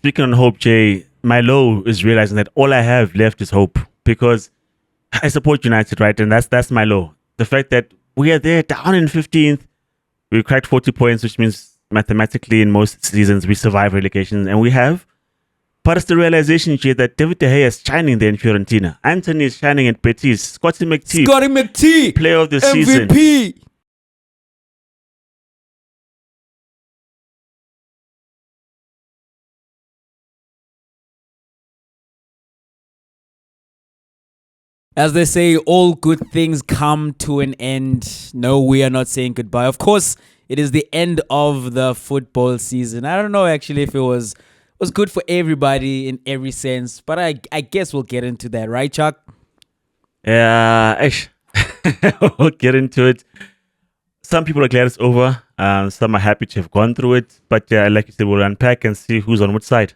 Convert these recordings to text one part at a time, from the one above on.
speaking on hope, Jay, my low is realizing that all I have left is hope because I support United, right? And that's my low. The fact that we are there down in 15th, we cracked 40 points, which means mathematically in most seasons we survive relegation, and we have. But it's the realization, Jay, that David De Gea is shining there in Fiorentina. Anthony is shining at Betis. Scotty McTee, player of the season. MVP. As they say, all good things come to an end. No, we are not saying goodbye. Of course, it is the end of the football season. I don't know actually if it was good for everybody in every sense, but I guess we'll get into that, right, Chuck? Yeah, we'll get into it. Some people are glad it's over. Some are happy to have gone through it. But like you said, we'll unpack and see who's on which side.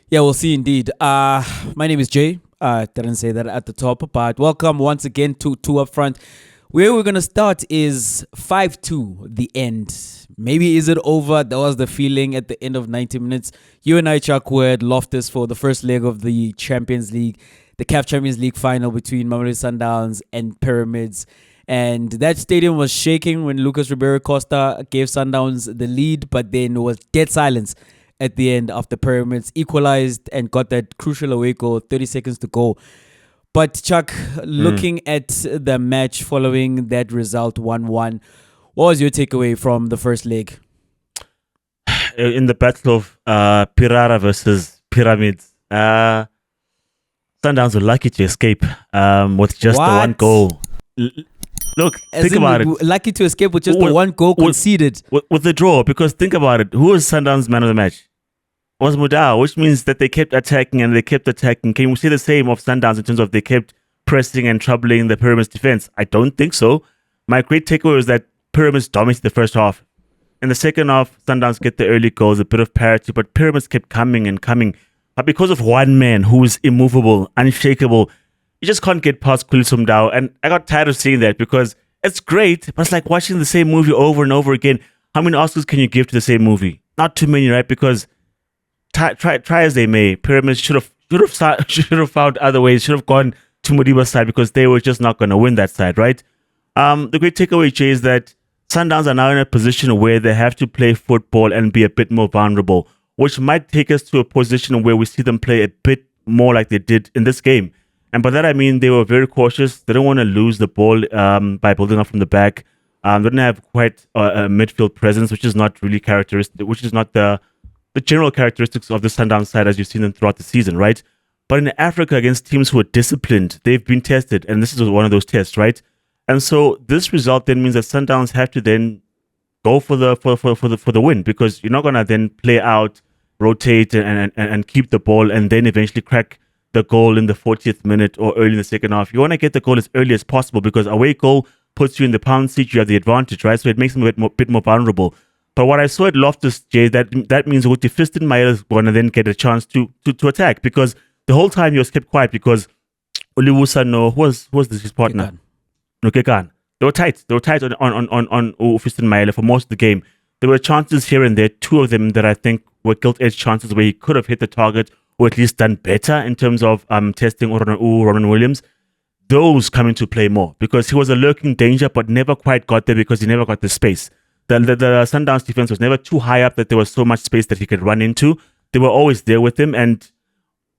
Yeah, we'll see indeed. My name is Jay. Didn't say that at the top, but welcome once again to Up Front. Where we're going to start is 5-2, the end. Maybe is it over? That was the feeling at the end of 90 minutes. You and I, Chuck, were at Loftus for the first leg of the Champions League, the CAF Champions League final between Mamelodi Sundowns and Pyramids. And that stadium was shaking when Lucas Ribeiro Costa gave Sundowns the lead, but then it was dead silence at the end after Pyramids equalized and got that crucial away goal, 30 seconds to go. But Chuck, looking at the match following that result 1-1, what was your takeaway from the first leg? In the battle of Pirara versus Pyramids, Sundowns were lucky to escape with just the one goal. Look, think about it. Lucky to escape with just the one goal conceded. With the draw, because think about it. Who was Sundowns' man of the match? It was Mudau, which means that they kept attacking and they kept attacking. Can we say the same of Sundowns in terms of they kept pressing and troubling the Pyramids' defense? I don't think so. My great takeaway was that Pyramids dominated the first half. In the second half, Sundowns get the early goals, a bit of parity, but Pyramids kept coming and coming. But because of one man who is immovable, unshakable, you just can't get past Kulisum Dao. And I got tired of seeing that because it's great, but it's like watching the same movie over and over again. How many Oscars can you give to the same movie? Not too many, right? Because try as they may, Pyramids should have found other ways, should have gone to Modiba's side because they were just not going to win that side, right? The great takeaway, Jay, is that Sundowns are now in a position where they have to play football and be a bit more vulnerable, which might take us to a position where we see them play a bit more like they did in this game. And by that, I mean they were very cautious. They don't want to lose the ball by building up from the back. They didn't have quite a midfield presence, which is not really characteristic, which is not the general characteristics of the Sundowns side as you've seen them throughout the season, right? But in Africa, against teams who are disciplined, they've been tested, and this is one of those tests, right? And so this result then means that Sundowns have to then go for the win because you're not gonna then play out, rotate, and keep the ball, and then eventually crack the goal in the 40th minute or early in the second half. You want to get the goal as early as possible because away goal puts you in the pound seat. You have the advantage, right? So it makes them a bit more vulnerable. But what I saw at Loftus, Jay, that means Uti Fiston Mayer is going to then get a chance to attack because the whole time he was kept quiet because Oliwusa, who was his partner? Nukekan. They were tight. They were tight on Fiston Mayer for most of the game. There were chances here and there, two of them that I think were gilt-edged chances where he could have hit the target or at least done better in terms of testing Ronan Williams. Those come into play more because he was a lurking danger but never quite got there because he never got the space. The Sundowns defense was never too high up that there was so much space that he could run into. They were always there with him and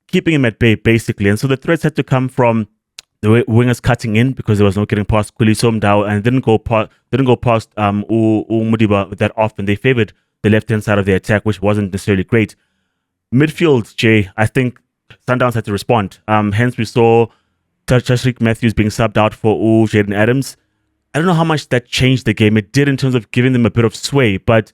keeping him at bay, basically. And so the threats had to come from the wingers cutting in because there was no getting past Kulisum Dao and didn't go past Mudiba that often. They favored the left-hand side of the attack, which wasn't necessarily great. Midfield, Jay, I think Sundowns had to respond. Hence, we saw Tashrik Matthews being subbed out for Jaden Adams. I don't know how much that changed the game. It did in terms of giving them a bit of sway, but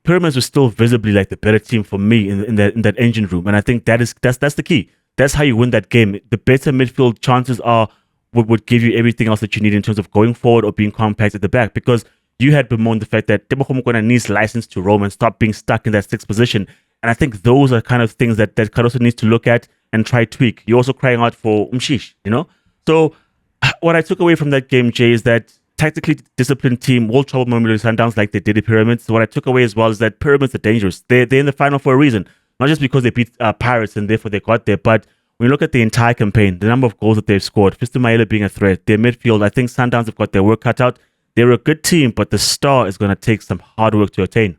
Pyramids was still visibly like the better team for me in that engine room, and I think that's the key. That's how you win that game. The better midfield chances are would give you everything else that you need in terms of going forward or being compact at the back. Because you had bemoaned the fact that Tebogo Mokoena needs license to roam and stop being stuck in that sixth position, and I think those are kind of things that Caruso needs to look at and try tweak. You're also crying out for Umshish, So what I took away from that game, Jay, is that tactically disciplined team will trouble Mamelodi Sundowns like they did at Pyramids. So what I took away as well is that Pyramids are dangerous. They're in the final for a reason. not just because they beat Pirates and therefore they got there, but when you look at the entire campaign, the number of goals that they've scored, Fisto Maele being a threat, their midfield, I think Sundowns have got their work cut out. They're a good team, but the star is going to take some hard work to attain.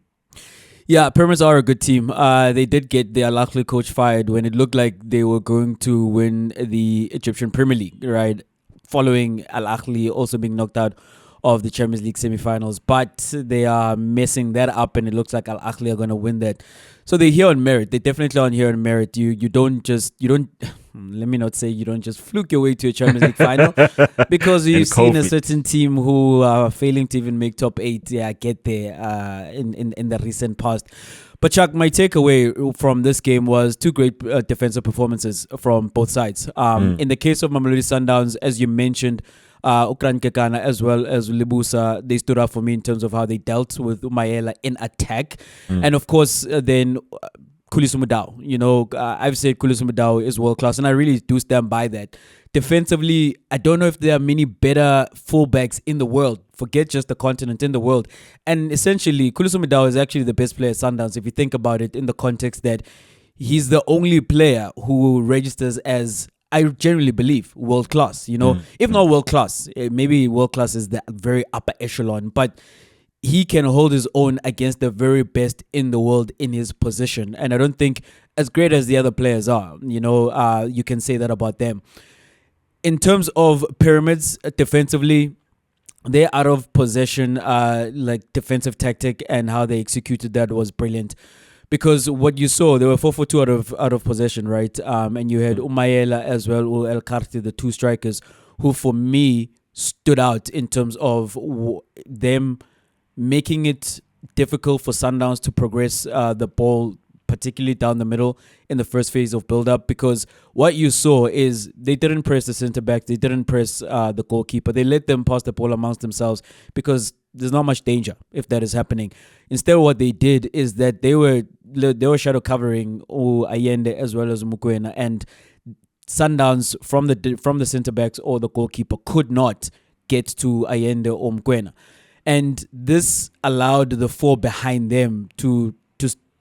Yeah, Pyramids are a good team. They did get their Al Ahly coach fired when it looked like they were going to win the Egyptian Premier League, right? Following Al Ahly also being knocked out of the Champions League semi-finals, but they are messing that up, and it looks like Al Ahly are going to win that. So they're here on merit. They definitely are here on merit. You don't let me not say you don't just fluke your way to a Champions League final, because you've seen a certain team who are failing to even make top 8 get there in the recent past. But Chuck, my takeaway from this game was two great defensive performances from both sides. In the case of Mamelodi Sundowns, as you mentioned, Ukran Kekana as well as Libusa, they stood up for me in terms of how they dealt with Umayela in attack. And of course, then Khuliso Mudau. I've said Khuliso Mudau is world class, and I really do stand by that. Defensively, I don't know if there are many better fullbacks in the world. Forget just the continent, in the world. And essentially, Khuliso Mudau is actually the best player at Sundowns, if you think about it, in the context that he's the only player who registers as, I generally believe, world class. If not world class, maybe world class is the very upper echelon, but he can hold his own against the very best in the world in his position. And I don't think, as great as the other players are, you can say that about them. In terms of Pyramids, defensively, their out of possession, defensive tactic and how they executed that was brilliant. Because what you saw, they were 4-4-2 out of possession, right? And you had Umayela as well, or El Karti, the two strikers, who for me stood out in terms of them making it difficult for Sundowns to progress the ball, particularly down the middle in the first phase of build-up. Because what you saw is they didn't press the centre-back, they didn't press the goalkeeper. They let them pass the ball amongst themselves because there's not much danger if that is happening. Instead, what they did is that they were shadow covering Allende as well as Mukwena, and Sundowns from the centre backs or the goalkeeper could not get to Allende or Mukwena, and this allowed the four behind them to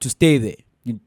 stay there,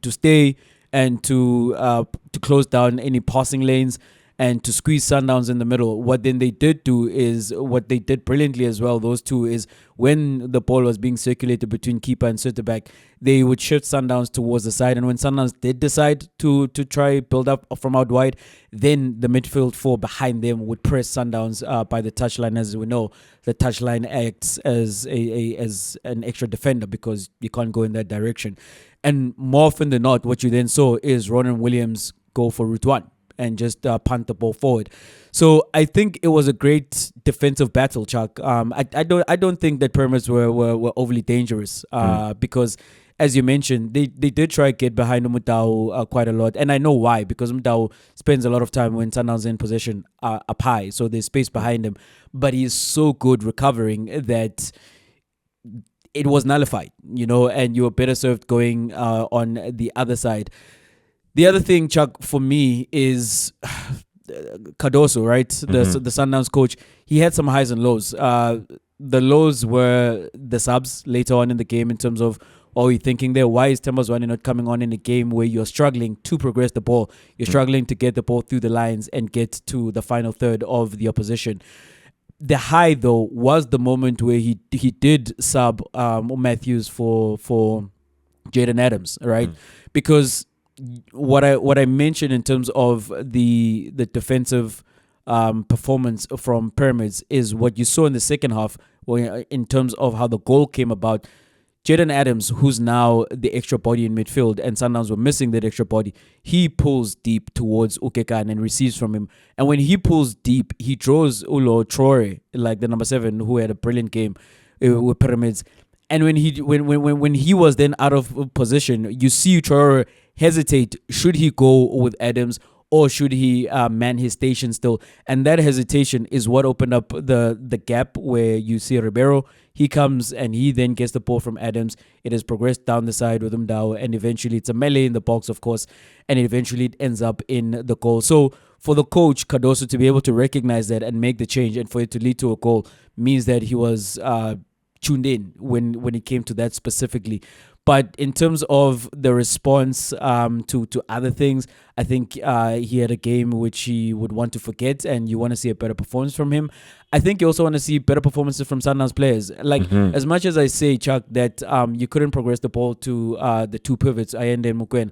to stay and to close down any passing lanes and to squeeze Sundowns in the middle. What then they did do is, what they did brilliantly as well, those two, is when the ball was being circulated between keeper and centre back, they would shift Sundowns towards the side. And when Sundowns did decide to try build up from out wide, then the midfield four behind them would press Sundowns by the touchline. As we know, the touchline acts as an extra defender because you can't go in that direction. And more often than not, what you then saw is Ronan Williams go for route one and just punt the ball forward. So I think it was a great defensive battle, Chuck. I don't think that Pyramids were overly dangerous because, as you mentioned, they did try to get behind Mudau quite a lot. And I know why, because Mudau spends a lot of time when Sundowns in possession up high, so there's space behind him. But he's so good recovering that it was nullified, and you were better served going on the other side. The other thing, Chuck, for me is Cardoso, right? The Sundowns coach. He had some highs and lows. The lows were the subs later on in the game in terms of, what are you thinking there? Why is Tembazwane not coming on in a game where you're struggling to progress the ball? You're struggling to get the ball through the lines and get to the final third of the opposition. The high, though, was the moment where he did sub Matthews for Jaden Adams, right? Because what I mentioned in terms of the defensive performance from Pyramids is what you saw in the second half, in terms of how the goal came about. Jaden Adams, who's now the extra body in midfield, and Sundowns were missing that extra body, he pulls deep towards Ukekan and receives from him. And when he pulls deep, he draws Ulo Traore, like the number 7, who had a brilliant game with Pyramids. And when he was then out of position, you see Traore hesitate. Should he go with Adams or should he man his station still? And that hesitation is what opened up the gap where you see Ribeiro. He comes and he then gets the ball from Adams. It has progressed down the side with Mdao, and eventually it's a melee in the box, of course, and eventually it ends up in the goal. So for the coach, Cardoso, to be able to recognize that and make the change and for it to lead to a goal means that he was tuned in when it came to that specifically. But in terms of the response to other things, I think he had a game which he would want to forget, and you want to see a better performance from him. I think you also want to see better performances from Sundowns players. Like, as much as I say, Chuck, that you couldn't progress the ball to the two pivots, Ayende and Mukwen,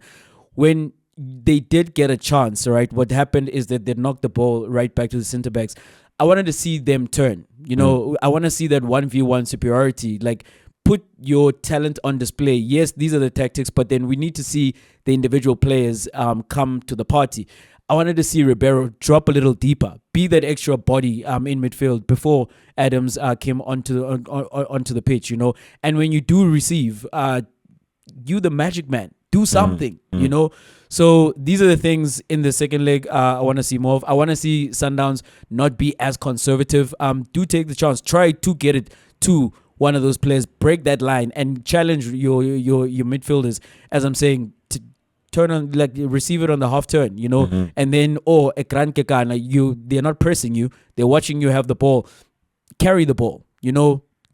when they did get a chance, right, what happened is that they knocked the ball right back to the centre backs. I wanted to see them turn. I want to see that 1v1 superiority. Like, put your talent on display. Yes, these are the tactics, but then we need to see the individual players come to the party. I wanted to see Ribeiro drop a little deeper, be that extra body in midfield before Adams came onto the pitch, And when you do receive, you the magic man, do something, So these are the things in the second leg I want to see more of. I want to see Sundowns not be as conservative. Do take the chance. Try to get it to one of those players, break that line and challenge your midfielders, as I'm saying, to turn on, like, receive it on the half turn, and then, ekran kekana, they're not pressing you, they're watching you have the ball, carry the ball,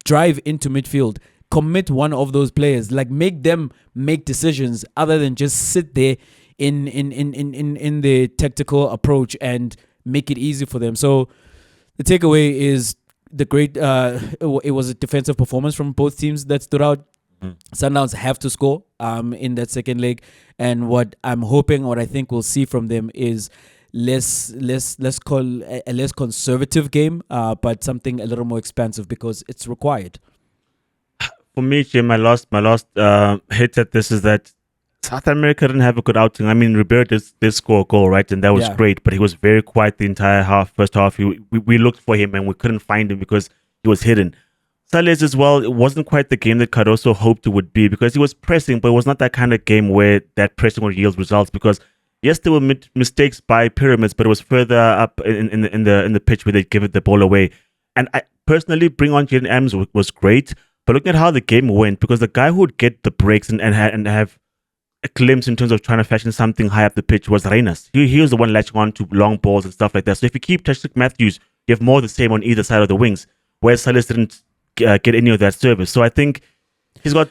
drive into midfield, commit one of those players, like, make them make decisions other than just sit there in the tactical approach and make it easy for them. So the takeaway is it was a defensive performance from both teams that stood out. Sundowns have to score in that second leg, and what I'm hoping, what I think we'll see from them is let's call a less conservative game, but something a little more expansive because it's required. For me, Jim, my last hit at this is that South America didn't have a good outing. I mean, Ribeiro did score a goal, right? And that was great, but he was very quiet the entire first half. We looked for him and we couldn't find him because he was hidden. Sales as well, it wasn't quite the game that Cardoso hoped it would be because he was pressing, but it was not that kind of game where that pressing would yield results because, yes, there were mistakes by Pyramids, but it was further up in the pitch where they give it the ball away. And I personally, bring on Jaden Adams was great, but looking at how the game went, because the guy who would get the breaks and have a glimpse in terms of trying to fashion something high up the pitch was Reynas. He was the one latching on to long balls and stuff like that. So if you keep Tashik Matthews, you have more of the same on either side of the wings, whereas Salis didn't get any of that service. So I think he's got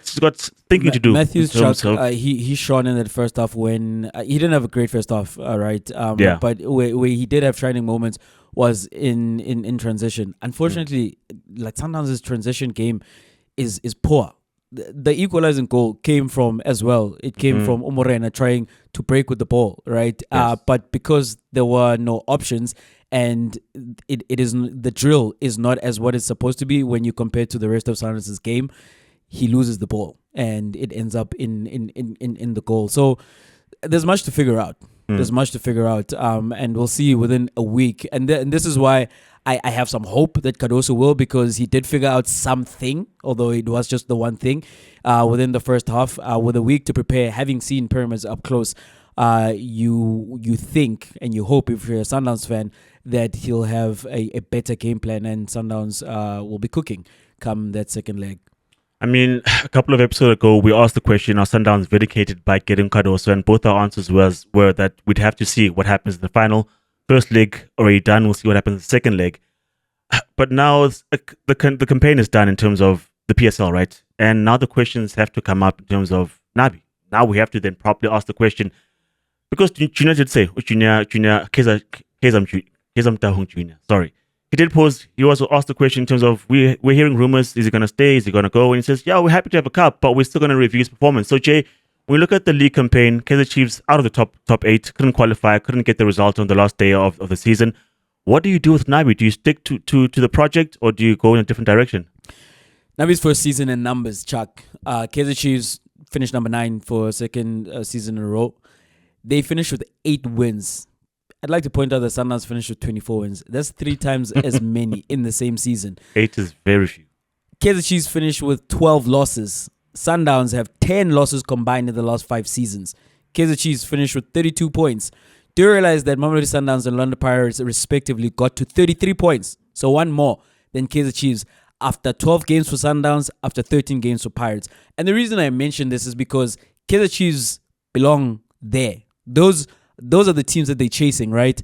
thinking to do. Matthews, he shone in that first half when he didn't have a great first half, right? But where he did have shining moments was in transition. Unfortunately, like Sundowns' transition game is poor. The equalizing goal came from as well. It came from Amorin trying to break with the ball, right? Yes. But because there were no options, and it is the drill is not as what it's supposed to be when you compare to the rest of Sundowns' game, he loses the ball and it ends up in the goal. So there's much to figure out. There's much to figure out, and we'll see within a week. And this is why I have some hope that Cardoso will, because he did figure out something, although it was just the one thing within the first half. With a week to prepare, having seen Pyramids up close, you think and you hope, if you're a Sundowns fan, that he'll have a better game plan and Sundowns will be cooking come that second leg. I mean, a couple of episodes ago, we asked the question, are Sundowns vindicated by getting Cardoso? And both our answers were that we'd have to see what happens in the final. First leg already done. We'll see what happens in the second leg. But now the campaign is done in terms of the PSL, right? And now the questions have to come up in terms of Nabi. Now we have to then properly ask the question, because Junior did say, Kaizer Junior, sorry. He did pose, he also asked the question in terms of, we're hearing rumors, is he going to stay, is he going to go? And he says, yeah, we're happy to have a cup, but we're still going to review his performance. So Jay, when we look at the league campaign, Kaizer Chiefs out of the top 8, couldn't qualify, couldn't get the result on the last day of the season. What do you do with Nabi? Do you stick to the project, or do you go in a different direction? Nabi's first season in numbers, Chuck. Kaizer Chiefs finished number 9 for a second season in a row. They finished with 8 wins. I'd like to point out that Sundowns finished with 24 wins. That's 3 times as many in the same season. 8 is very few. Kaizer Chiefs finished with 12 losses. Sundowns have 10 losses combined in the last 5 seasons. Kaizer Chiefs finished with 32 points. Do you realize that Mamelodi Sundowns and London Pirates respectively got to 33 points? So one more than Kaizer Chiefs after 12 games for Sundowns, after 13 games for Pirates. And the reason I mention this is because Kaizer Chiefs belong there. Those are the teams that they're chasing, right?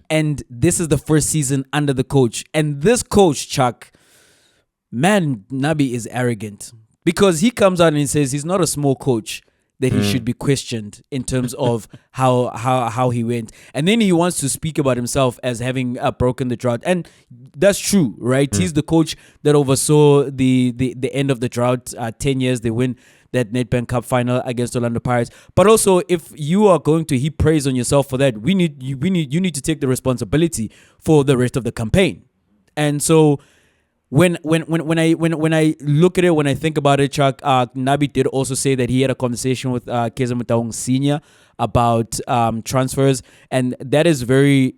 And this is the first season under the coach. And this coach, Chuck, man, Nabi is arrogant. Because he comes out and he says he's not a small coach that he should be questioned in terms of how he went. And then he wants to speak about himself as having broken the drought. And that's true, right? He's the coach that oversaw the end of the drought. 10 years they win that Nedbank Cup final against Orlando Pirates. But also, if you are going to heap praise on yourself for that, you need to take the responsibility for the rest of the campaign. And so when I look at it, when I think about it, Chuck, Nabi did also say that he had a conversation with Kaizer Chiefs Senior about transfers, and that is very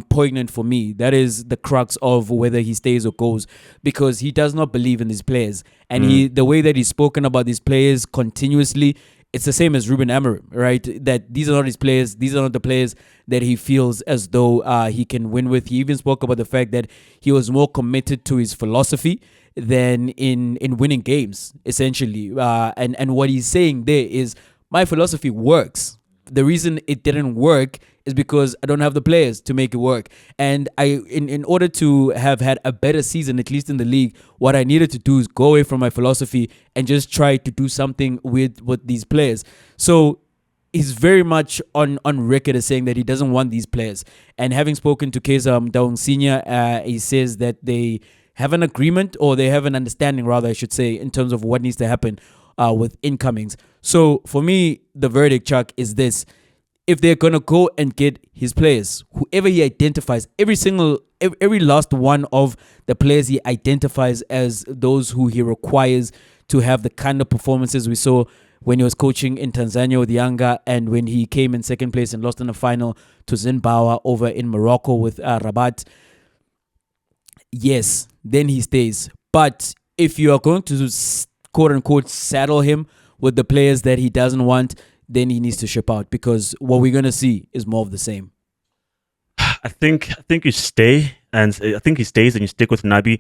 poignant for me. That is the crux of whether he stays or goes, because he does not believe in these players, and the way that he's spoken about these players continuously. It's the same as Ruben Amorim, right? That these are not his players. These are not the players that he feels as though he can win with. He even spoke about the fact that he was more committed to his philosophy than in winning games, essentially. And what he's saying there is, my philosophy works. The reason it didn't work is because I don't have the players to make it work. And in order to have had a better season, at least in the league, what I needed to do is go away from my philosophy and just try to do something with these players. So he's very much on record as saying that he doesn't want these players. And having spoken to Kaizer Chiefs Senior, he says that they have an agreement, or they have an understanding, rather, I should say, in terms of what needs to happen with incomings. So for me, the verdict, Chuck, is this. If they're going to go and get his players, whoever he identifies, every last one of the players he identifies as those who he requires to have the kind of performances we saw when he was coaching in Tanzania with Yanga, and when he came in second place and lost in the final to Zimbabwe over in Morocco with Rabat, yes, then he stays. But if you are going to quote-unquote saddle him with the players that he doesn't want, then he needs to ship out, because what we're going to see is more of the same. I think you stay, and I think he stays and you stick with Nabi.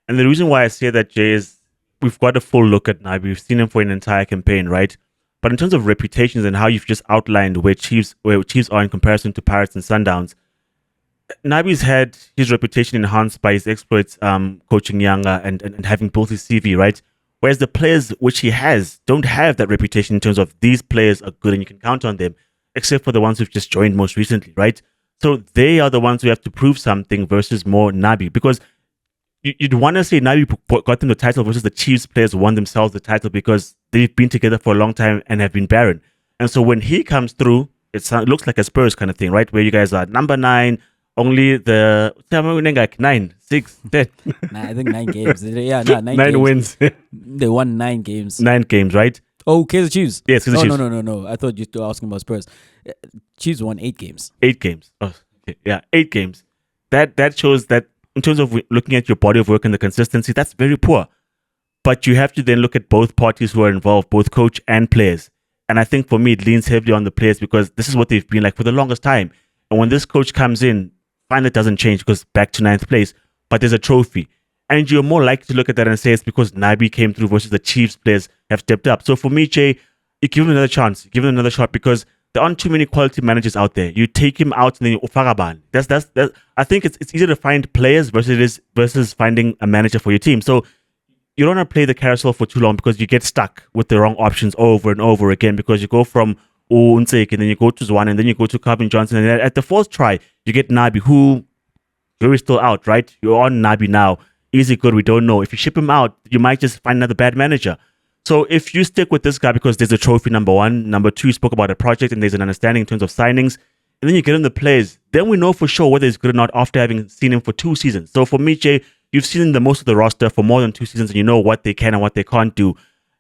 And the reason why I say that, Jay, is we've got a full look at Nabi. We've seen him for an entire campaign, right? But in terms of reputations and how you've just outlined where Chiefs are in comparison to Pirates and Sundowns, Nabi's had his reputation enhanced by his exploits coaching Yanga and having built his CV, right? Whereas the players which he has don't have that reputation in terms of these players are good and you can count on them, except for the ones who've just joined most recently, right? So they are the ones who have to prove something versus more Nabi. Because you'd want to say Nabi got them the title versus the Chiefs players won themselves the title because they've been together for a long time and have been barren. And so when he comes through, it looks like a Spurs kind of thing, right? Where you guys are number 9, only the 9, 6, 10. I think 9 games. Yeah, no, 9 games. Wins. They won 9 games. 9 games, right? Oh, Kaizer Chiefs. Yes, Kaizer Chiefs. No. I thought you were asking about Spurs. Chiefs won 8 games. 8 games. Oh, okay. Yeah, 8 games. That shows that in terms of looking at your body of work and the consistency, that's very poor. But you have to then look at both parties who are involved, both coach and players. And I think for me, it leans heavily on the players because this is what they've been like for the longest time. And when this coach comes in, fine, that doesn't change because back to 9th place, but there's a trophy. And you're more likely to look at that and say it's because Nabi came through versus the Chiefs players have stepped up. So for me, Jay, you give him another chance, give him another shot, because there aren't too many quality managers out there. You take him out and then you Ufagaban. That's I think it's easier to find players versus finding a manager for your team. So you don't want to play the carousel for too long because you get stuck with the wrong options over and over again, because you go from Unsek and then you go to Zwan and then you go to Calvin Johnson, and at the fourth try you get Nabi, who you're still out, right? You're on Nabi now. Is he good? We don't know. If you ship him out, you might just find another bad manager. So if you stick with this guy because there's a trophy, number one, number two, you spoke about a project and there's an understanding in terms of signings, and then you get him the players, then we know for sure whether he's good or not after having seen him for 2 seasons. So for me, Jay, you've seen the most of the roster for more than 2 seasons and you know what they can and what they can't do.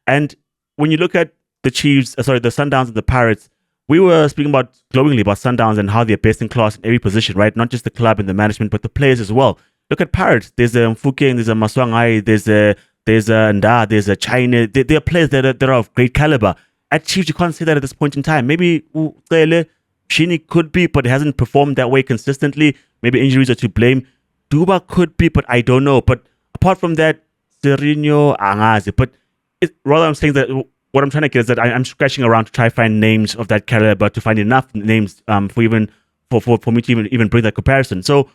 And when you look at the Sundowns and the Pirates, we were speaking about glowingly about Sundowns and how they're best in class in every position, right? Not just the club and the management, but the players as well. Look at Pirates. There's a Mfukeng, there's a Maswangai, there's a Nda, there's a China. There are players that are of great caliber. At Chiefs, you can't say that at this point in time. Maybe Shini could be, but hasn't performed that way consistently. Maybe injuries are to blame. Duba could be, but I don't know. But apart from that, Serino, Angazi. But rather, I'm saying that what I'm trying to get is that I'm scratching around to try to find names of that caliber, to find enough names for me to even bring that comparison. So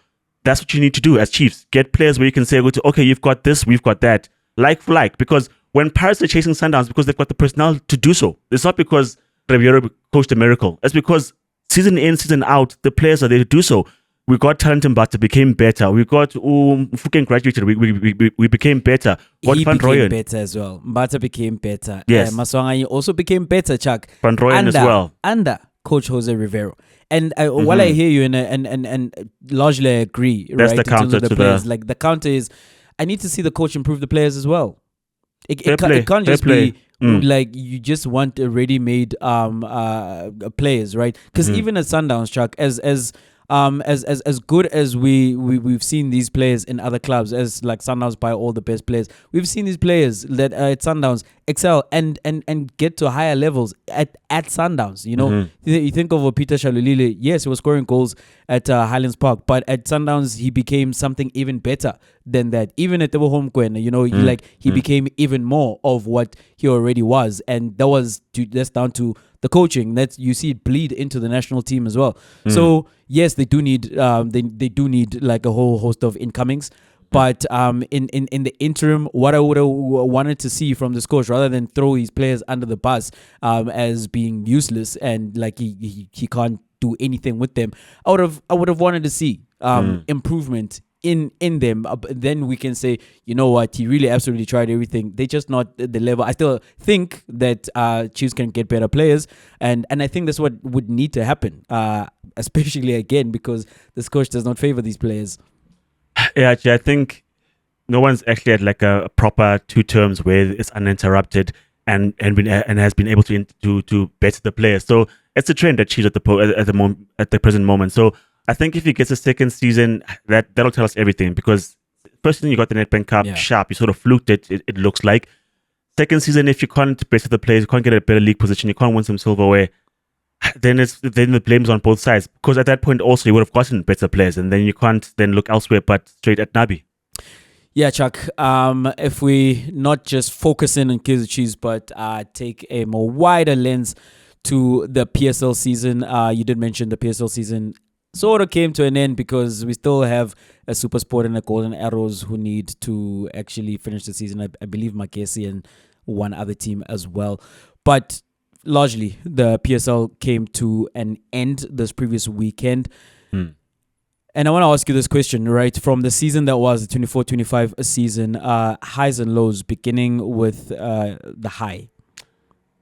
that's what you need to do as Chiefs. Get players where you can say, okay, you've got this, we've got that. Like for like. Because When Pirates are chasing Sundowns because they've got the personnel to do so. It's not because Riviera coached a miracle. It's because season in, season out, the players are there to do so. We got talent in Mbata, became better. We got Mfuken graduated, we became better. He became better as well. Mbata became better. Yes. Maswanganyi also became better, Chuck. Van Rooyen as well. Under Coach Jose Rivero. And while I hear you and largely I agree, that's right? the counter in terms of the to players, the... like the counter is, I need to see the coach improve the players as well. It can't just play. be like you just want ready-made players, right? Because even at Sundowns, Chuck, as good as we've seen these players in other clubs, as like Sundowns buy all the best players, we've seen these players that at Sundowns excel and get to higher levels at Sundowns. You know, you think of Peter Shalulile. Yes, he was scoring goals at Highlands Park, but at Sundowns he became something even better than that. Even at the home Gwen, you know, he became even more of what he already was, and that's down to the coaching. That you see it bleed into the national team as well. So yes, they do need they do need like a whole host of incomings. But in the interim, what I would have wanted to see from this coach, rather than throw his players under the bus as being useless and like he can't do anything with them, I would have wanted to see improvement in them. Then we can say, you know what, he really absolutely tried everything. They just not the level. I still think that Chiefs can get better players, and I think that's what would need to happen, especially again because this coach does not favor these players. Yeah, actually, I think no one's actually had like a proper 2 terms where it's uninterrupted and has been able to better the players. So it's a trend that Chiefs at the present moment. So I think if he gets a second season, that'll tell us everything, because first season you got the Nedbank Cup sharp, you sort of fluked it looks like. Second season, if you can't better the players, you can't get a better league position, you can't win some silverware, then the blame's on both sides, because at that point also you would have gotten better players, and then you can't then look elsewhere but straight at Nabi. Yeah, Chuck. If we not just focus in on Kaizer Chiefs, but take a more wider lens to the PSL season, you did mention the PSL season sort of came to an end because we still have a Super Sport and a Golden Arrows who need to actually finish the season. I believe Makesi and one other team as well, but largely the PSL came to an end this previous weekend. And I want to ask you this question, right? From the season that was the 24-25 season, highs and lows, beginning with the high.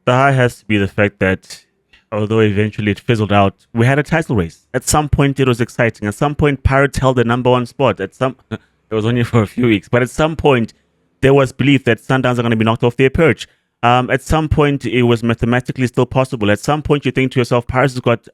The high has to be the fact that although eventually it fizzled out, we had a title race. At some point it was exciting. At some point Pirates held the number 1 spot. It was only for a few weeks, but at some point there was belief that Sundowns are going to be knocked off their perch. At some point it was mathematically still possible. At some point you think to yourself, Pirates has got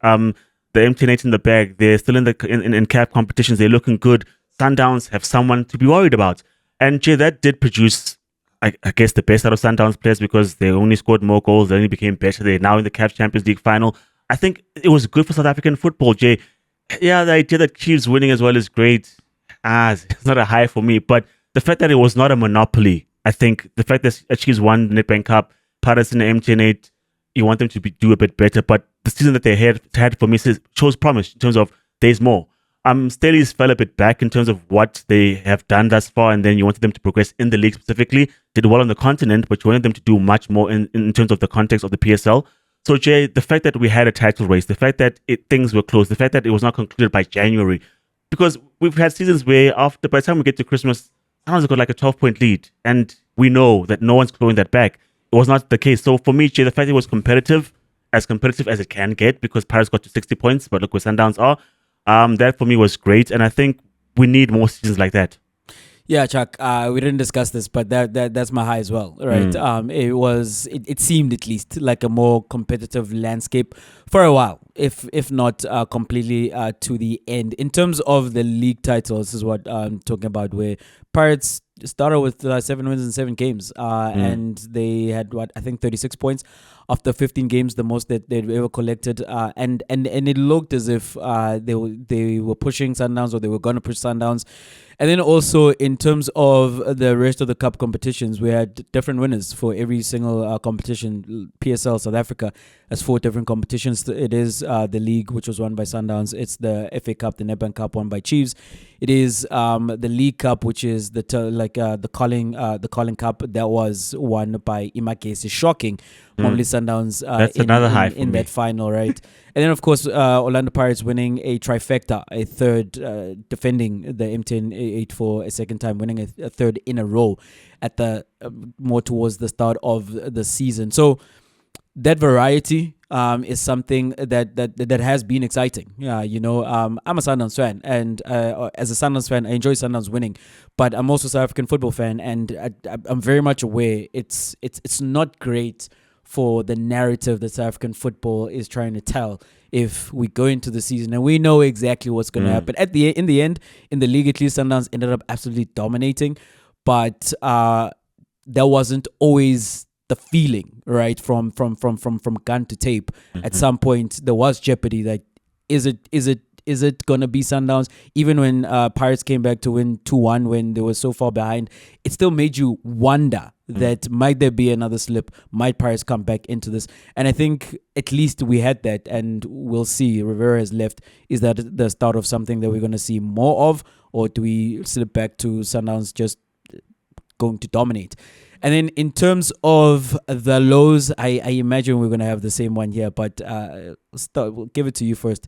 the MTN8 in the bag. They're still in CAF competitions. They're looking good. Sundowns have someone to be worried about. And Jay, that did produce, I guess, the best out of Sundowns players, because they only scored more goals. They only became better. They're now in the CAF Champions League final. I think it was good for South African football, Jay. Yeah, the idea that Chiefs winning as well is great. It's not a high for me. But the fact that it was not a monopoly, I think the fact that Chiefs won the Nedbank Cup, Pirates in the MTN8, you want them to do a bit better. But the season that they had for me shows promise in terms of there's more. Staley's fell a bit back in terms of what they have done thus far, and then you wanted them to progress in the league specifically. Did well on the continent, but you wanted them to do much more in terms of the context of the PSL. So, Jay, the fact that we had a title race, the fact that things were close, the fact that it was not concluded by January, because we've had seasons where by the time we get to Christmas, someone's got like a 12-point lead, and we know that no one's clawing that back. It was not the case. So for me, Jay, the fact it was competitive as it can get, because Paris got to 60 points, but look where Sundowns are, that for me was great. And I think we need more seasons like that. Yeah, Chuck, we didn't discuss this, but that's my high as well, right? It seemed at least like a more competitive landscape for a while, if not completely to the end. In terms of the league titles, this is what I'm talking about, where Pirates started with 7 wins in 7 games, and they had 36 points. after 15 games, the most that they've ever collected. And it looked as if they were pushing Sundowns, or they were going to push Sundowns. And then also in terms of the rest of the cup competitions, we had different winners for every single competition. PSL South Africa has 4 different competitions. It is the league, which was won by Sundowns. It's the FA Cup, the Nedbank Cup, won by Chiefs. It is the League Cup, which is the Calling Cup, that was won by Imakesi. Shocking. Mamelodi Sundowns That's another high for in me. that final, right? And then, of course, Orlando Pirates winning a trifecta, a third, defending the M10-8 for a second time, winning a third in a row at the more towards the start of the season. So that variety is something that has been exciting. Yeah, I'm a Sundowns fan, and as a Sundowns fan, I enjoy Sundowns winning, but I'm also a South African football fan, and I'm very much aware it's not great for the narrative that South African football is trying to tell if we go into the season and we know exactly what's going to happen. In the end, in the league, at least Sundowns ended up absolutely dominating, but that wasn't always the feeling, right? From gun to tape. At some point, there was jeopardy. Like, is it gonna be Sundowns? Even when Pirates came back to win 2-1 when they were so far behind, it still made you wonder that might there be another slip? Might Pirates come back into this? And I think at least we had that, and we'll see. Rivera has left. Is that the start of something that we're going to see more of, or do we slip back to Sundowns just going to dominate? And then in terms of the lows, I imagine we're going to have the same one here, but we'll give it to you first.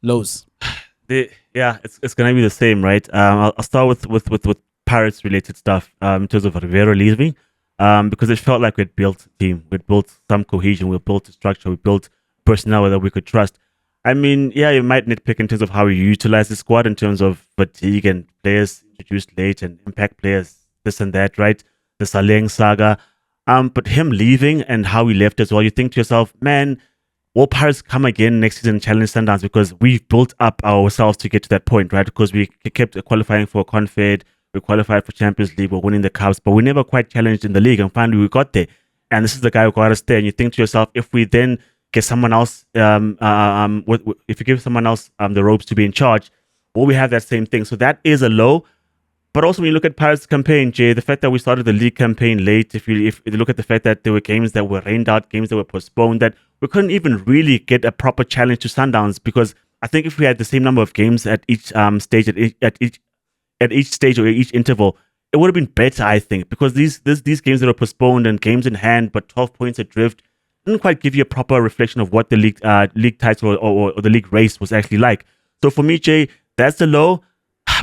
Lows. It's going to be the same, right? I'll start with Pirates related stuff in terms of Rivera leaving, because it felt like we'd built a team, we'd built some cohesion, we built a structure, we built personnel that we could trust. I mean, yeah, you might nitpick in terms of how you utilize the squad in terms of fatigue and players introduced late and impact players, this and that, right? The Saleng saga. But him leaving and how he left as well, you think to yourself, man, will Pirates come again next season and challenge Sundowns? Because we've built up ourselves to get to that point, right? Because we kept qualifying for Confed, we qualified for Champions League, we're winning the Cups, but we never quite challenged in the league, and finally we got there. And this is the guy who got us there. And you think to yourself, if we then get someone else, if you give someone else the ropes to be in charge, will we have that same thing? So that is a low. But also when you look at Pirates' campaign, Jay, the fact that we started the league campaign late, if you look at the fact that there were games that were rained out, games that were postponed, that we couldn't even really get a proper challenge to Sundowns, because I think if we had the same number of games at each stage, at each stage or each interval, it would have been better, I think, because these games that were postponed and games in hand, but 12 points adrift, didn't quite give you a proper reflection of what the league title or the league race was actually like. So for me, Jay, that's the low.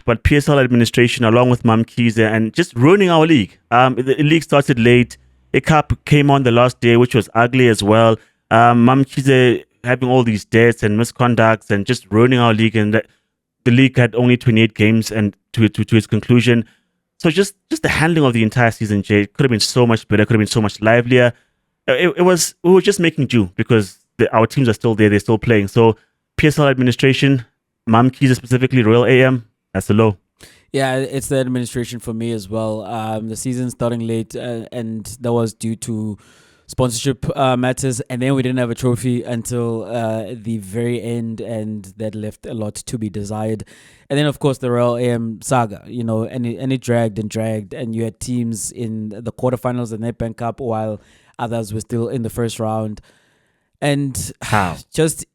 But PSL administration, along with Mamkhize, and just ruining our league. The league started late. A cup came on the last day, which was ugly as well. Mamkhize having all these debts and misconducts and just ruining our league. And the league had only 28 games and to its conclusion. So just the handling of the entire season, Jay, could have been so much better. Could have been so much livelier. We were just making do because our teams are still there. They're still playing. So PSL administration, Mamkhize specifically, Royal AM. That's the low. Yeah, it's the administration for me as well. The season starting late, and that was due to sponsorship matters, and then we didn't have a trophy until the very end, and that left a lot to be desired. And then, of course, the Royal AM saga, and it dragged, and you had teams in the quarterfinals of the Nedbank Cup while others were still in the first round. And how just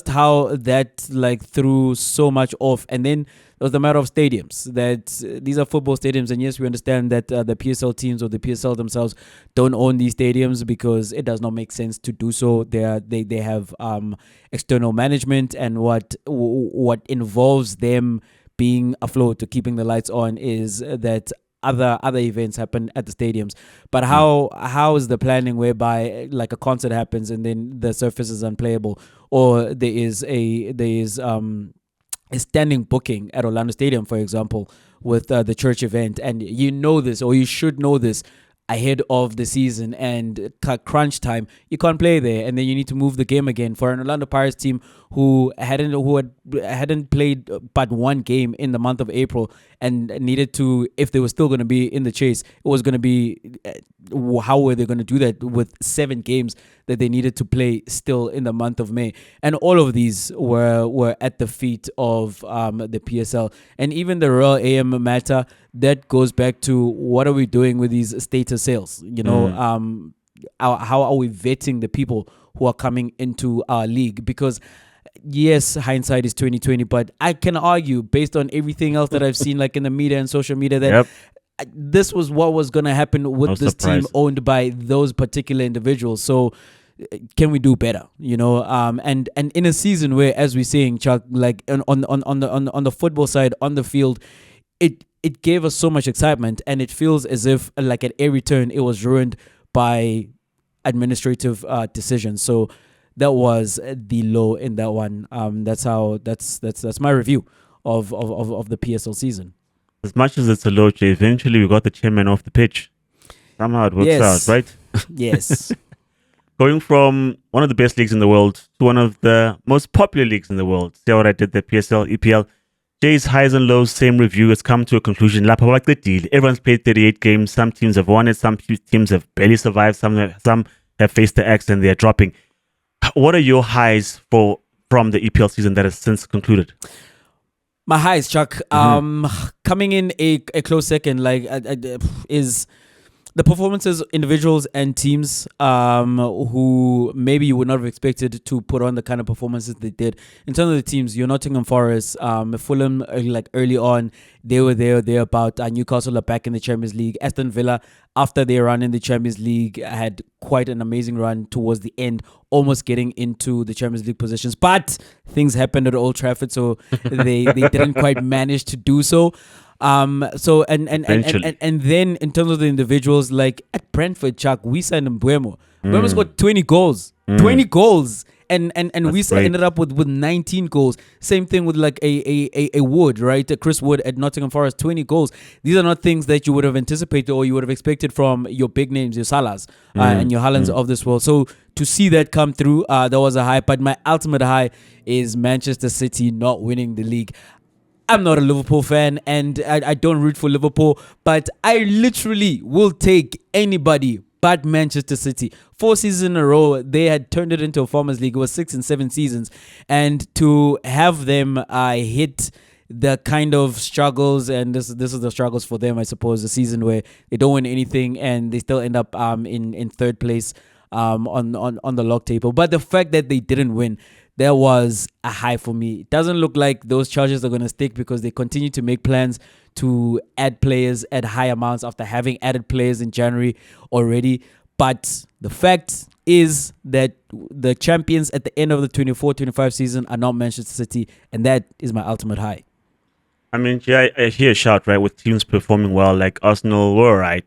how that threw so much off. And then there was the matter of stadiums, that these are football stadiums, and yes, we understand that the PSL teams or the PSL themselves don't own these stadiums because it does not make sense to do so. They have external management, and what involves them being afloat to keeping the lights on is that other events happen at the stadiums. But how is the planning whereby a concert happens and then the surface is unplayable, or there is a standing booking at Orlando Stadium, for example, with the church event, and this, or you should know this, ahead of the season and crunch time, you can't play there, and then you need to move the game again for an Orlando Pirates team who hadn't played but one game in the month of April and needed to, if they were still going to be in the chase, it was going to be how were they going to do that with 7 games that they needed to play still in the month of May, and all of these were at the feet of the PSL. And even the Royal AM matter, that goes back to what are we doing with these status sales? How are we vetting the people who are coming into our league? Because yes, hindsight is 2020, but I can argue based on everything else that I've seen, like in the media and social media, that this was what was going to happen with this team owned by those particular individuals. So can we do better? And in a season where, as we're saying, Chuck, like on the football side, on the field, it gave us so much excitement, and it feels as if, like, at every turn it was ruined by administrative decisions. So that was the low in that one. That's my review of the PSL season. As much as it's a low, Jay, eventually we got the chairman off the pitch. Somehow it works out, right? Yes. Going from one of the best leagues in the world to one of the most popular leagues in the world. See what I did there? PSL, EPL. Jay's highs and lows, same review, has come to a conclusion. Like the deal. Everyone's played 38 games. Some teams have won it. Some teams have barely survived. Some have faced the X and they're dropping. What are your highs from the EPL season that has since concluded? My highs, Chuck, coming in a close second, is the performances, individuals and teams who maybe you would not have expected to put on the kind of performances they did. In terms of the teams, you're Nottingham Forest, Fulham, early on, they were there, about. Newcastle are back in the Champions League. Aston Villa, after their run in the Champions League, had quite an amazing run towards the end, almost getting into the Champions League positions. But things happened at Old Trafford, so they didn't quite manage to do so. And then in terms of the individuals, like at Brentford, Chuck, we signed Mbeumo. Mbeumo scored 20 goals. 20 goals. And we ended up with 19 goals. Same thing with like a Wood, right? A Chris Wood at Nottingham Forest, 20 goals. These are not things that you would have anticipated or you would have expected from your big names, your Salahs and your Haalands of this world. So to see that come through, that was a high. But my ultimate high is Manchester City not winning the league. I'm not a Liverpool fan and I don't root for Liverpool, but I literally will take anybody but Manchester City. 4 seasons in a row, they had turned it into a Farmers League. It was 6 and 7 seasons. And to have them hit the kind of struggles, and this is the struggles for them, I suppose, the season where they don't win anything and they still end up in third place on the log table. But the fact that they didn't win, that was a high for me. It doesn't look like those charges are going to stick because they continue to make plans to add players at high amounts after having added players in January already. But the fact is that the champions at the end of the 24-25 season are not Manchester City, and that is my ultimate high. I mean, yeah, I hear a shout, right, with teams performing well, like Arsenal were right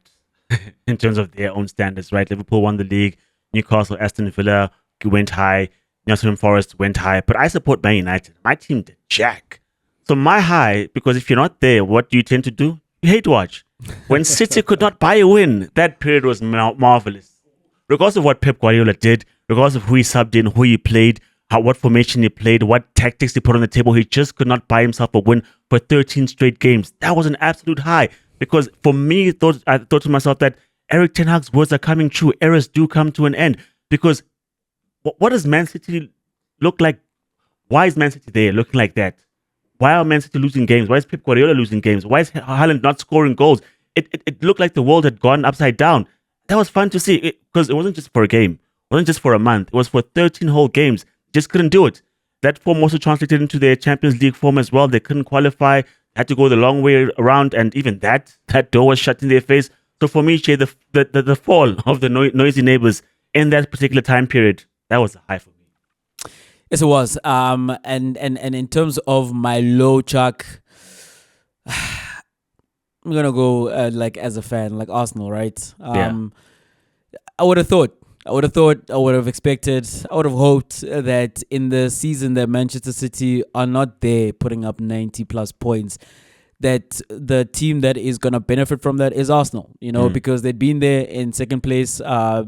in terms of their own standards, right? Liverpool won the league, Newcastle, Aston Villa went high, Nottingham Forest went high, but I support Man United. My team did jack. So my high, because if you're not there, what do you tend to do? You hate watch. When City could not buy a win, that period was marvelous. Regardless of what Pep Guardiola did, regardless of who he subbed in, who he played, what formation he played, what tactics he put on the table, he just could not buy himself a win for 13 straight games. That was an absolute high. Because for me, I thought to myself that Eric Ten Hag's words are coming true. Errors do come to an end. Because what does Man City look like? Why is Man City there looking like that? Why are Man City losing games? Why is Pep Guardiola losing games? Why is Haaland not scoring goals? It looked like the world had gone upside down. That was fun to see because it wasn't just for a game. It wasn't just for a month. It was for 13 whole games. Just couldn't do it. That form also translated into their Champions League form as well. They couldn't qualify. Had to go the long way around, and even that door was shut in their face. So for me, Shay, the fall of the noisy neighbors in that particular time period, that was a high for me. Yes, it was. And in terms of my low, Chuck, I'm gonna go as a fan, like Arsenal, right? I would have expected, I would have hoped that in the season that Manchester City are not there putting up 90 plus points, that the team that is going to benefit from that is Arsenal, because they'd been there in second place,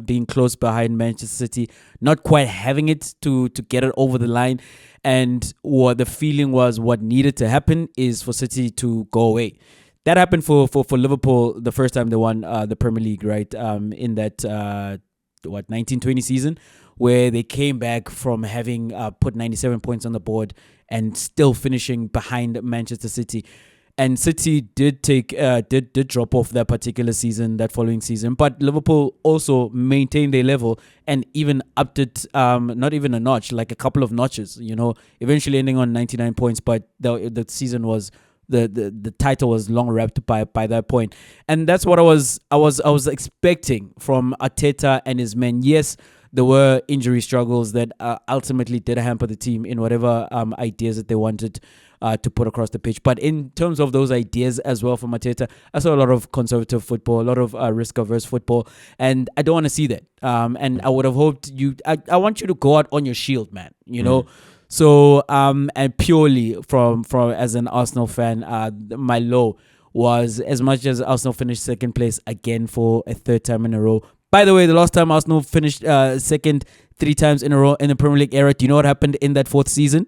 being close behind Manchester City, not quite having it to get it over the line. And what the feeling was, what needed to happen is for City to go away. That happened for Liverpool the first time they won the Premier League, right? In that 1920 season, where they came back from having put 97 points on the board and still finishing behind Manchester City. And City did drop off that particular season, that following season. But Liverpool also maintained their level and even upped it, not even a notch, like a couple of notches, eventually ending on 99 points. But the season was, the title was long wrapped by that point. And that's what I was expecting from Arteta and his men. Yes, there were injury struggles that ultimately did hamper the team in whatever ideas that they wanted to put across the pitch. But in terms of those ideas as well from Arteta, I saw a lot of conservative football, a lot of risk-averse football, and I don't want to see that. And I would have hoped I want you to go out on your shield, man, So, and purely from as an Arsenal fan, my low was, as much as Arsenal finished second place again for a third time in a row. By the way, the last time Arsenal finished second 3 times in a row in the Premier League era, do you know what happened in that 4th season?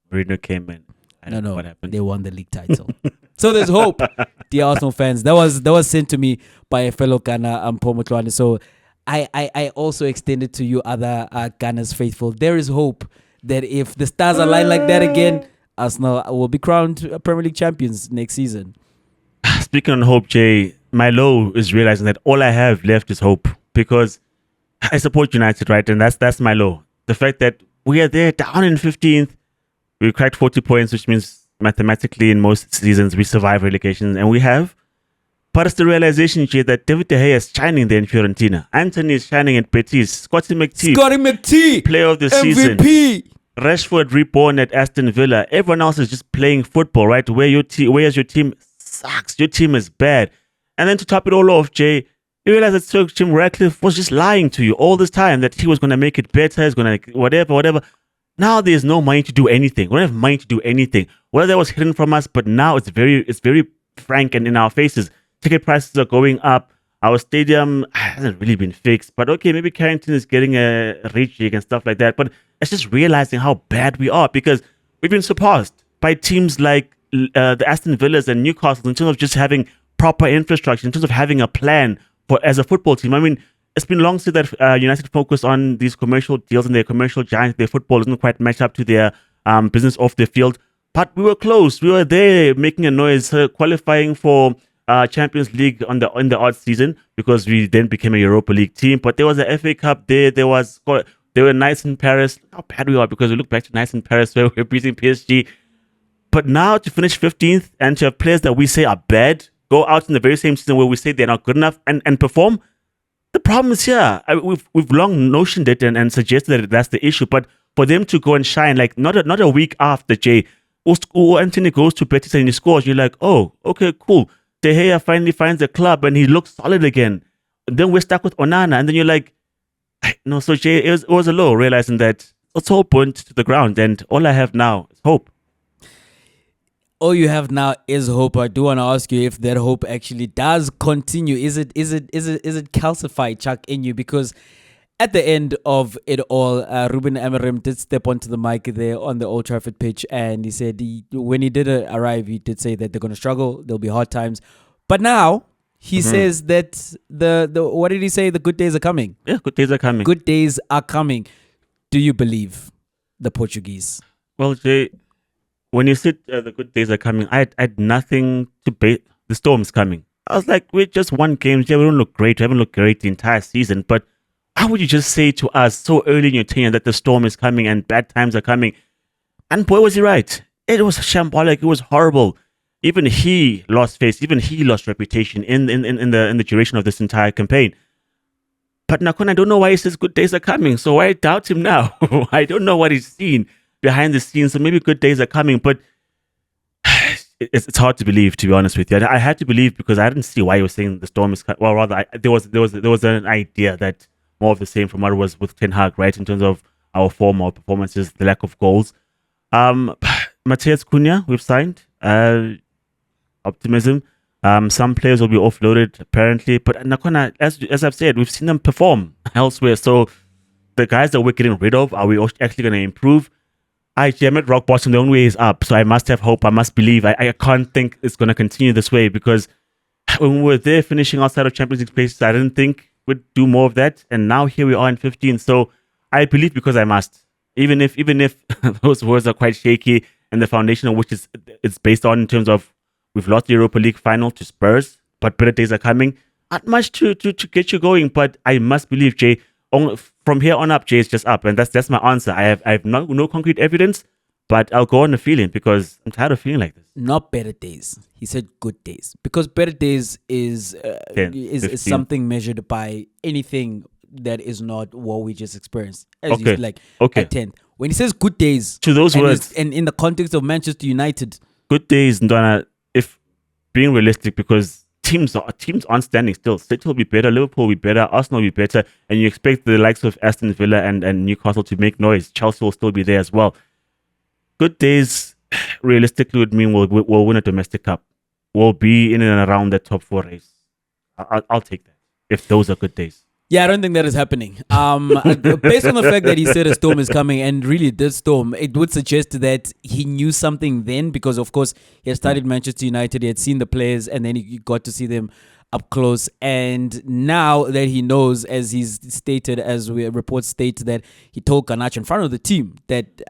Mourinho came in. I don't know what happened. They won the league title. So there's hope, dear Arsenal fans. That was sent to me by a fellow Ghana, Paul McLaren. So I also extended to you other Ghana's faithful. There is hope that if the stars align like that again, Arsenal will be crowned Premier League champions next season. Speaking on hope, Jay, my low is realizing that all I have left is hope, because I support United, right? And that's my low. The fact that we are there down in 15th, we cracked 40 points, which means mathematically in most seasons we survive relegation, and we have. But it's the realization, Jay, that David De Gea is shining there in Fiorentina. Anthony is shining at Betis. Scotty McTee, player of the season. MVP. Rashford reborn at Aston Villa. Everyone else is just playing football, right? Whereas your team sucks. Your team is bad. And then to top it all off, Jay, you realize that Sir Jim Ratcliffe was just lying to you all this time, that he was going to make it better, he's going to whatever. Now there's no money to do anything. We don't have money to do anything. Whether that was hidden from us, but now it's very frank and in our faces. Ticket prices are going up. Our stadium hasn't really been fixed. But okay, maybe Carrington is getting a rejig and stuff like that. But it's just realizing how bad we are, because we've been surpassed by teams like the Aston Villas and Newcastle in terms of just having proper infrastructure, in terms of having a plan as a football team. I mean, it's been long since that United focus on these commercial deals and their commercial giants. Their football doesn't quite match up to their business off the field. But we were close. We were there making a noise, qualifying for Champions League in the odd season, because we then became a Europa League team. But there was a FA Cup there. They were nice in Paris. How bad we are, because we look back to nice in Paris where we're beating PSG. But now to finish 15th and to have players that we say are bad go out in the very same season where we say they're not good enough and perform. The problem is here. We've long notioned it and suggested that that's the issue. But for them to go and shine, like not a week after, Jay, Anthony goes to Betis and he scores, you're like, oh, okay, cool. De Gea finally finds the club and he looks solid again. And then we're stuck with Onana, and then you're like, no. So Jay, it was a low, realizing that it's all burnt to the ground, and all I have now is hope. All you have now is hope. I do want to ask you if that hope actually does continue. Is it calcified, Chuck, in you? Because at the end of it all, Ruben Amorim did step onto the mic there on the Old Trafford pitch, and he said when he did arrive, he did say that they're going to struggle. There'll be hard times, but now he says that the what did he say? The good days are coming. Yeah, good days are coming. Good days are coming. Do you believe the Portuguese? Well, Jay, when you said the good days are coming, I had nothing to bait. The storm's coming. I was like, we just won games. Yeah, we don't look great. We haven't looked great the entire season, but how would you just say to us so early in your tenure that the storm is coming and bad times are coming? And boy, was he right. It was shambolic. It was horrible. Even he lost face. Even he lost reputation in the duration of this entire campaign. But Nakon, I don't know why he says good days are coming. So I doubt him now. I don't know what he's seen behind the scenes. So maybe good days are coming. But it's hard to believe, to be honest with you. I had to believe because I didn't see why he was saying the storm is coming. Well, rather, there was an idea that more of the same from what it was with Ten Hag, right? In terms of our form, our performances, the lack of goals. Matthias Cunha, we've signed. optimism. Some players will be offloaded apparently, but Nakona, as I've said, we've seen them perform elsewhere. So the guys that we're getting rid of, are we actually going to improve? I'm at rock bottom. The only way is up. So I must have hope. I must believe. I can't think it's going to continue this way, because when we were there finishing outside of Champions League places, I didn't think we'd do more of that. And now here we are in 15. So I believe because I must. Even if those words are quite shaky, and the foundation of which it's based on in terms of we've lost the Europa League final to Spurs, but better days are coming. Not much to get you going, but I must believe, Jay. From here on up, Jay, is just up, and that's my answer. I have no concrete evidence, but I'll go on a feeling, because I'm tired of feeling like this. Not better days. He said good days, because better days is something measured by anything that is not what we just experienced. At 10th. When he says good days, to those words, and in the context of Manchester United, good days, Ndwana, if being realistic, because teams aren't standing still. City will be better, Liverpool will be better, Arsenal will be better, and you expect the likes of Aston Villa and Newcastle to make noise. Chelsea will still be there as well. Good days, realistically, would mean we'll win a domestic cup. We'll be in and around the top 4 race. I'll take that if those are good days. Yeah, I don't think that is happening. Based on the fact that he said a storm is coming, and really this storm, it would suggest that he knew something then, because of course he had started Manchester United, he had seen the players, and then he got to see them up close. And now that he knows, as he's stated, as we reports state, that he told Garnacho in front of the team that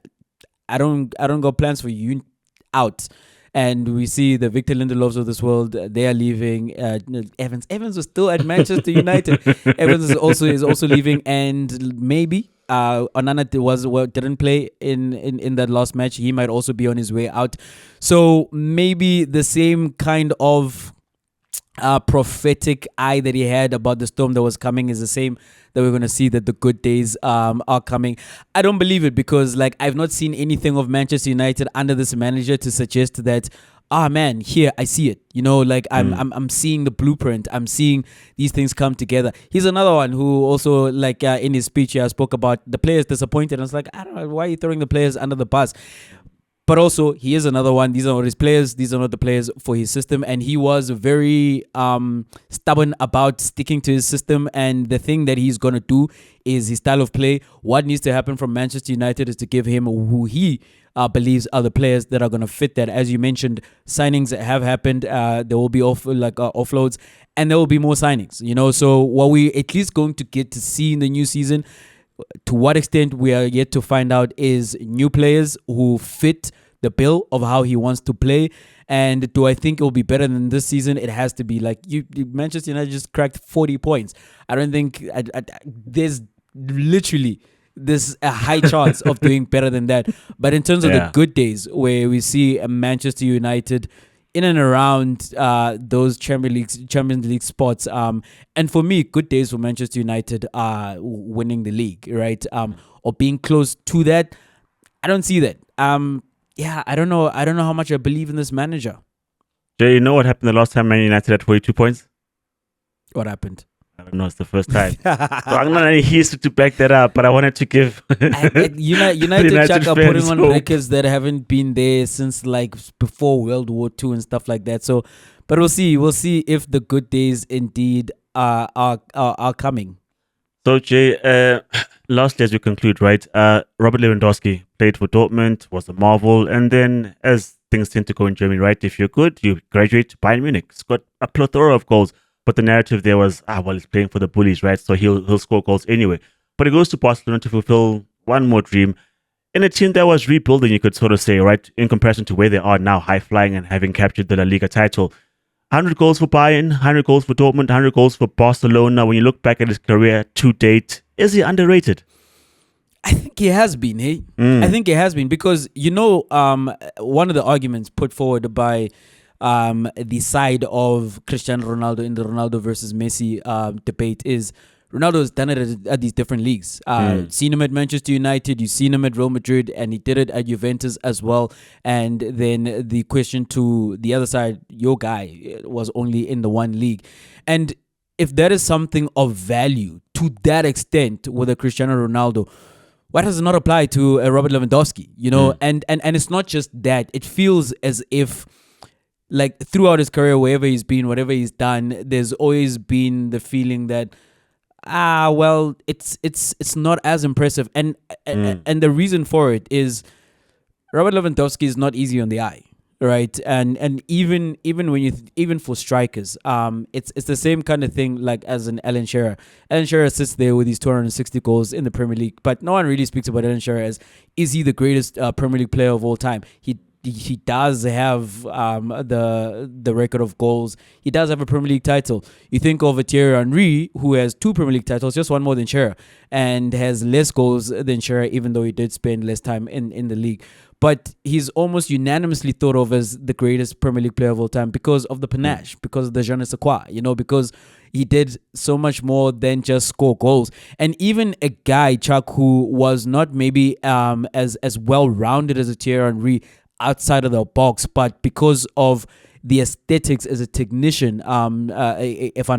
I don't got plans for you out. And we see the Victor Lindelofs of this world; they are leaving. Evans was still at Manchester United. Evans is also leaving, and maybe Onana didn't play in that last match. He might also be on his way out. So maybe the same kind of prophetic eye that he had about the storm that was coming is the same that we're going to see, that the good days are coming. I don't believe it, because I've not seen anything of Manchester United under this manager to suggest that, man, here I see it. I'm seeing the blueprint. I'm seeing these things come together. He's another one who also, in his speech here, spoke about the players disappointed. And it's I don't know, why are you throwing the players under the bus? But also, he is another one. These are not his players. These are not the players for his system. And he was very stubborn about sticking to his system. And the thing that he's going to do is his style of play. What needs to happen from Manchester United is to give him who he believes are the players that are going to fit that. As you mentioned, signings have happened. There will be offloads, and there will be more signings. So what we at least going to get to see in the new season, to what extent we are yet to find out, is new players who fit the bill of how he wants to play. And do I think it will be better than this season? It has to be. Manchester United just cracked 40 points. I don't think there's a high chance of doing better than that. But in terms of the good days, where we see Manchester United in and around those Champions League spots, and for me, good days for Manchester United are winning the league, right? Or being close to that. I don't see that. I don't know how much I believe in this manager. Jay, you know what happened the last time Man United had 42 points? What happened? I don't know, it's the first time. So I'm not any history to back that up, but I wanted to give United Chuck are putting on records that haven't been there since before World War II and stuff like that. So, but we'll see if the good days indeed are coming. So Jay, lastly, as we conclude, right? Robert Lewandowski played for Dortmund, was a marvel, and then as things tend to go in Germany, right? If you're good, you graduate to Bayern Munich. He's got a plethora of goals. But the narrative there was, he's playing for the bullies, right? So he'll score goals anyway. But he goes to Barcelona to fulfill one more dream in a team that was rebuilding, you could sort of say, right? In comparison to where they are now, high-flying and having captured the La Liga title. 100 goals for Bayern, 100 goals for Dortmund, 100 goals for Barcelona. When you look back at his career to date, is he underrated? I think he has been, hey? I think he has been, because, one of the arguments put forward by the side of Cristiano Ronaldo in the Ronaldo versus Messi debate is Ronaldo has done it at these different leagues. Seen him at Manchester United, you've seen him at Real Madrid, and he did it at Juventus as well. And then the question to the other side, your guy was only in the one league. And if that is something of value to that extent with a Cristiano Ronaldo, why does it not apply to Robert Lewandowski? And it's not just that. It feels as if like throughout his career, wherever he's been, whatever he's done, there's always been the feeling that well, it's not as impressive, and the reason for it is Robert Lewandowski is not easy on the eye, right? And even when even for strikers, it's the same kind of thing like as an Alan Shearer. Alan Shearer sits there with his 260 goals in the Premier League, but no one really speaks about Alan Shearer as, is he the greatest Premier League player of all time? He does have the record of goals. He does have a Premier League title. You think of a Thierry Henry, who has 2 Premier League titles, just one more than Shearer, and has less goals than Shearer, even though he did spend less time in the league. But he's almost unanimously thought of as the greatest Premier League player of all time because of the panache, because of the je ne sais quoi, because he did so much more than just score goals. And even a guy, Chuck, who was not maybe as well-rounded as a Thierry Henry outside of the box, but because of the aesthetics as a technician, Van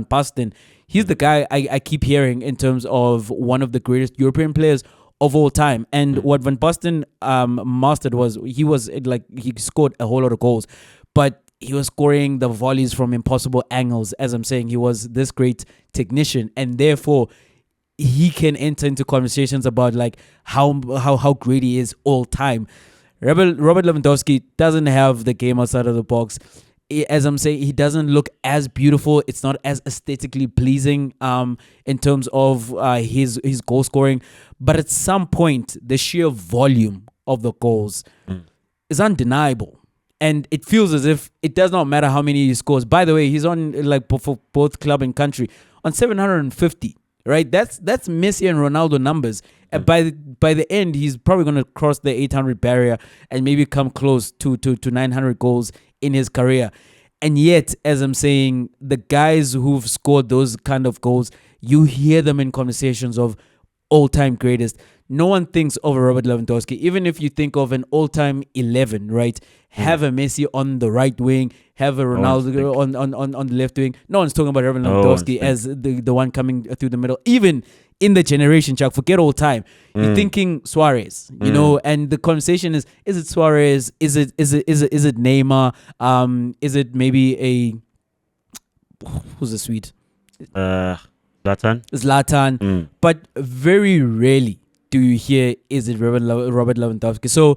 Basten, he's the guy I keep hearing in terms of one of the greatest European players of all time. And what Van Basten mastered was he scored a whole lot of goals, but he was scoring the volleys from impossible angles. As I'm saying, he was this great technician, and therefore he can enter into conversations about like how great he is all time. Robert Lewandowski doesn't have the game outside of the box. As I'm saying, he doesn't look as beautiful. It's not as aesthetically pleasing in terms of his goal scoring. But at some point, the sheer volume of the goals is undeniable. And it feels as if it does not matter how many he scores. By the way, he's on, like, for both club and country, on 750. Right, that's Messi and Ronaldo numbers. And by the end, he's probably going to cross the 800 barrier and maybe come close to 900 goals in his career. And yet, as I'm saying, the guys who've scored those kind of goals, you hear them in conversations of all-time greatest. No one thinks of a Robert Lewandowski. Even if you think of an all-time 11, right? Have a Messi on the right wing, have a Ronaldo on the left wing. No one's talking about Robert Lewandowski as the one coming through the middle. Even in the generation, Chuck, forget all time. You're thinking Suarez, and the conversation is it Suarez? Is it Neymar? Is it maybe who's the Swede? Zlatan. But very rarely do you hear, is it Robert Lewandowski? So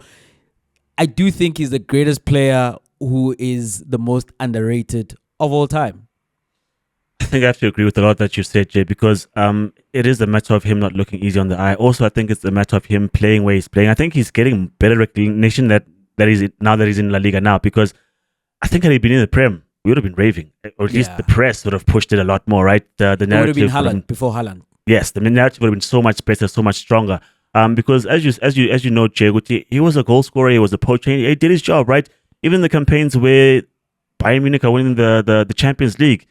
I do think he's the greatest player who is the most underrated of all time. I think I have to agree with a lot that you said, Jay, because it is a matter of him not looking easy on the eye. Also, I think it's a matter of him playing where he's playing. I think he's getting better recognition that he's in La Liga now, because I think had he been in the Prem, we would have been raving, or at least the press would have pushed it a lot more, right? The narrative would have been Haaland before Haaland. Yes, the narrative would have been so much better, so much stronger. Because as you know, Jay, he was a goal scorer, he was a poacher, he did his job, right? Even the campaigns where Bayern Munich are winning the Champions League,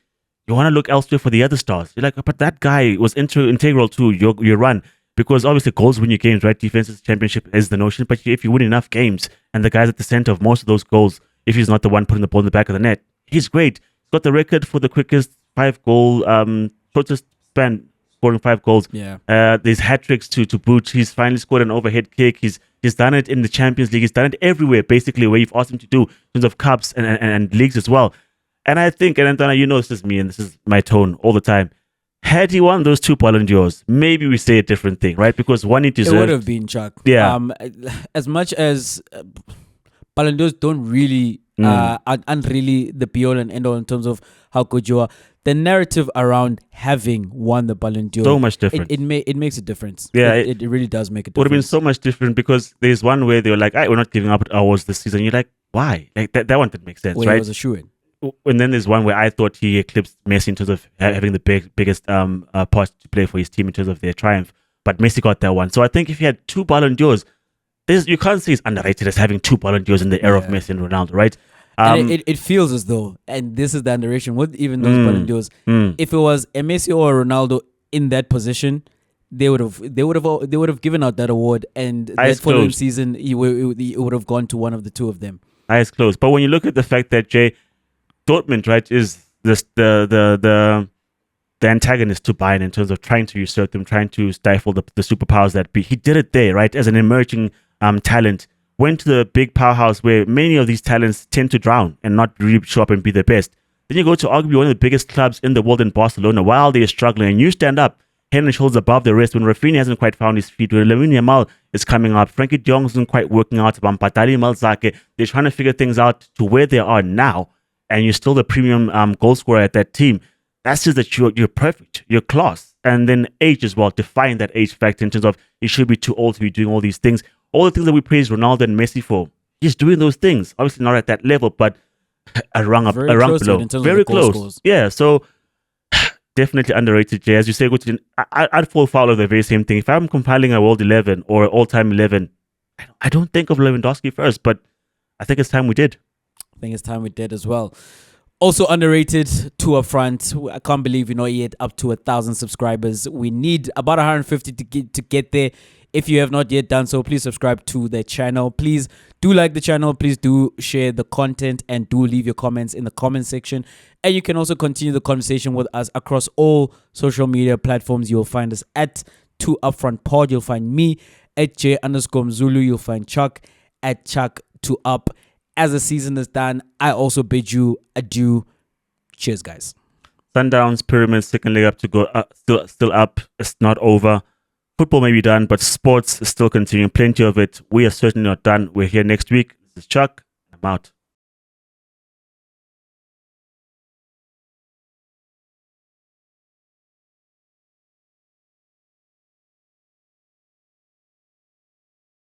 you want to look elsewhere for the other stars. You're like, but that guy was integral to your run, because obviously goals win you games, right? Defensive championship is the notion, but if you win enough games and the guy's at the center of most of those goals, if he's not the one putting the ball in the back of the net, he's great. He's got the record for the quickest 5-goal, shortest span scoring 5 goals. Yeah. There's hat-tricks to boot. He's finally scored an overhead kick. He's done it in the Champions League. He's done it everywhere, basically, where you've asked him to do in terms of cups and leagues as well. And I think, and Antona, you know this is me, and this is my tone all the time. Had he won those 2 Ballon d'Ors, maybe we say a different thing, right? Because one he deserved. It would have been, Chuck. Yeah. As much as Ballon d'Ors don't really, aren't really the be-all and end-all in terms of how good you are, the narrative around having won the Ballon d'Or, so much different. It makes a difference. Yeah, it really does make a difference. Would have been so much different, because there's one where they were like, we're not giving up awards this season. You're like, why? Like that one didn't make sense, right? It was a shoo-in. And then there's one where I thought he eclipsed Messi in terms of having the biggest part to play for his team in terms of their triumph. But Messi got that one. So I think if he had 2 Ballon d'Ors, you can't say he's underrated as having 2 Ballon d'Ors in the era of Messi and Ronaldo, right? And it feels as though, and this is the underration with even those Ballon d'Ors, if it was a Messi or a Ronaldo in that position, they would have given out that award, and that following season he would have gone to one of the 2 of them. Eyes closed. But when you look at the fact that, Jay, Dortmund, right, is the antagonist to Bayern in terms of trying to usurp them, trying to stifle the superpowers that be. He did it there, right, as an emerging talent went to the big powerhouse where many of these talents tend to drown and not really show up and be their best. Then you go to arguably one of the biggest clubs in the world in Barcelona while they're struggling, and you stand up head and shoulders above the rest when Rafinha hasn't quite found his feet, when Lamine Yamal is coming up, Frankie de Jong isn't quite working out, Bampatali Malzake, they're trying to figure things out to where they are now, and you're still the premium goal scorer at that team. That's just that you're perfect, you're class. And then age as well, define that age factor in terms of you should be too old to be doing all these things. All the things that we praise Ronaldo and Messi for, he's doing those things. Obviously not at that level, but a rung below. Very close. Yeah, so definitely underrated, Jay. As you say, I'd fall foul of the very same thing. If I'm compiling a World 11 or all-time 11, I don't think of Lewandowski first, but I think it's time we did. I think it's time we did as well. Also underrated, two up front. I can't believe we're not yet up to 1,000 subscribers. We need about 150 to get there. If you have not yet done so, please subscribe to the channel. Please do like the channel. Please do share the content and do leave your comments in the comment section. And you can also continue the conversation with us across all social media platforms. You'll find us at 2UpFrontPod. You'll find me at J_Mzulu. You'll find Chuck at Chuck2Up. As the season is done, I also bid you adieu. Cheers, guys. Sundowns, Pyramid, second leg up to go. Still up. It's not over. Football may be done, but sports is still continuing. Plenty of it. We are certainly not done. We're here next week. This is Chuck. I'm out.